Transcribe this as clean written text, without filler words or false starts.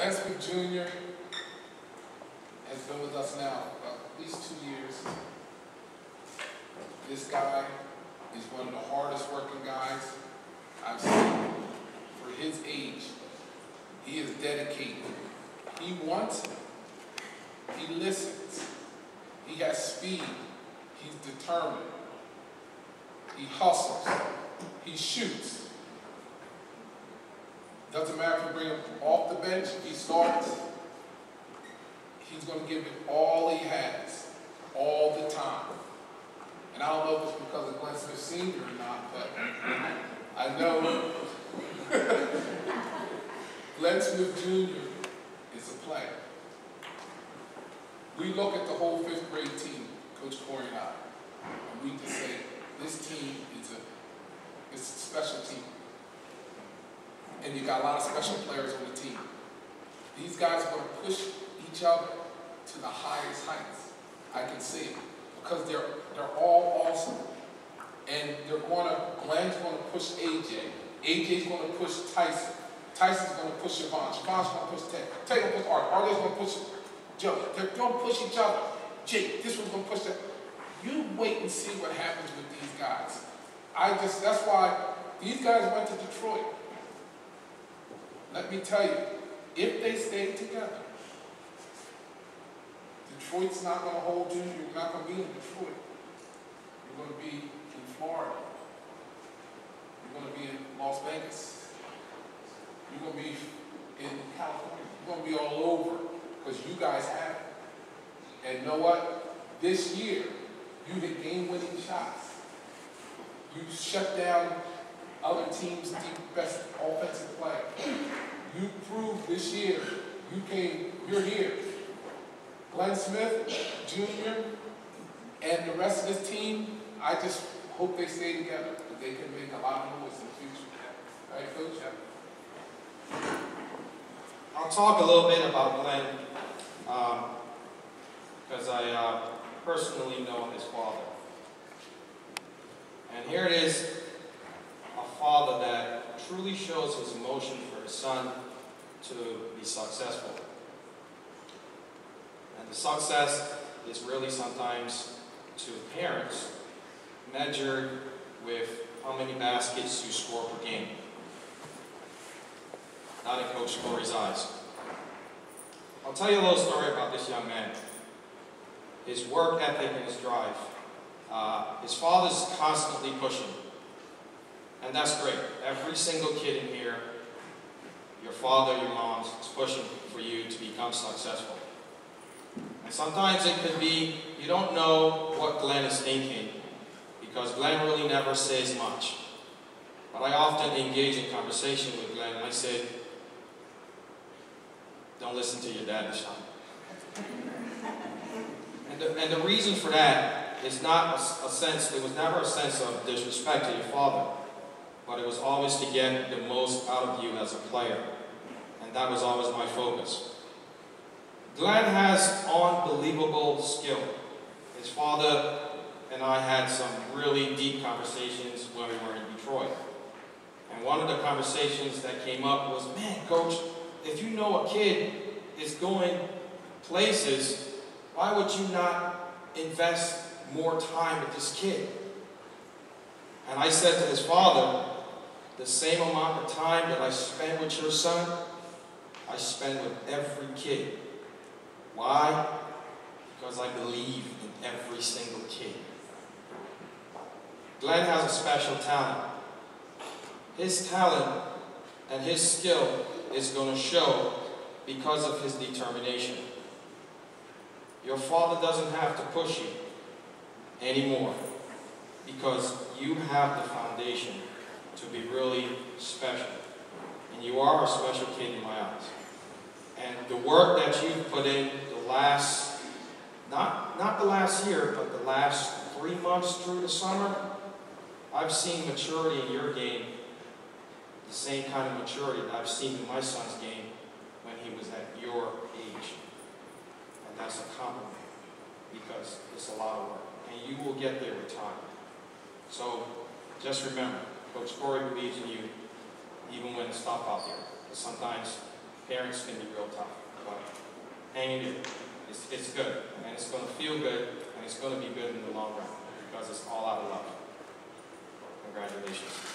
Lance Jr. has been with us now for at least 2 years. This guy is one of the hardest working guys I've seen for his age. He is dedicated. He wants it. He listens. He has speed. He's determined. He hustles. He shoots. Doesn't matter if you bring him off the bench, if he starts, he's going to give it all he has, all the time. And I don't know if it's because of Glenn Smith Sr. or not, but I know Glenn Smith Jr. is a player. We look at the whole 5th grade team, Coach Corey and I, and we just say, this team is a special team. And you got a lot of special players on the team. These guys are going to push each other to the highest heights. I can see it. Because they're all awesome. And Glenn's going to push AJ. AJ's going to push Tyson. Tyson's going to push Siobhan. Siobhan's going to push Ted. Ted going to push Art. Artie's going to push Joe. They're going to push each other. Jake, this one's going to push that. You wait and see what happens with these guys. That's why these guys went to Detroit. Let me tell you, if they stay together, Detroit's not going to hold you. You're not going to be in Detroit. You're going to be in Florida. You're going to be in Las Vegas. You're going to be in California. You're going to be all over because you guys have it. And you know what? This year, you hit game-winning shots. You shut down other teams' best offensive player. You proved this year you're here. Glenn Smith Jr. and the rest of this team, I just hope they stay together because they can make a lot of noise in the future. All right, Coach? I'll talk a little bit about Glenn because I personally know his father. And here it is, a father that truly shows his emotion for his son to be successful. And the success is really sometimes to parents measured with how many baskets you score per game. Not in Coach Corey's eyes. I'll tell you a little story about this young man. His work ethic and his drive. His father's constantly pushing. And that's great. Every single kid in here, your father, your mom, is pushing for you to become successful. And sometimes it could be, you don't know what Glenn is thinking because Glenn really never says much. But I often engage in conversation with Glenn and I say, don't listen to your dad, son. And the reason for that is not a sense, it was never a sense of disrespect to your father, but it was always to get the most out of you as a player. And that was always my focus. Glenn has unbelievable skill. His father and I had some really deep conversations when we were in Detroit. And one of the conversations that came up was, man, Coach, if you know a kid is going places, why would you not invest more time with this kid? And I said to his father, the same amount of time that I spend with your son, I spend with every kid. Why? Because I believe in every single kid. Glenn has a special talent. His talent and his skill is going to show because of his determination. Your father doesn't have to push you anymore because you have the foundation to be really special. And you are a special kid in my eyes. And the work that you've put in the last, not the last year, but the last 3 months through the summer, I've seen maturity in your game, the same kind of maturity that I've seen in my son's game when he was at your age. And that's a compliment because it's a lot of work. And you will get there with time. So just remember, Coach Corey believes in you even when it's tough out there. Sometimes parents can be real tough, but hang in there. It's good, and it's going to feel good, and it's going to be good in the long run, because it's all out of love. Congratulations.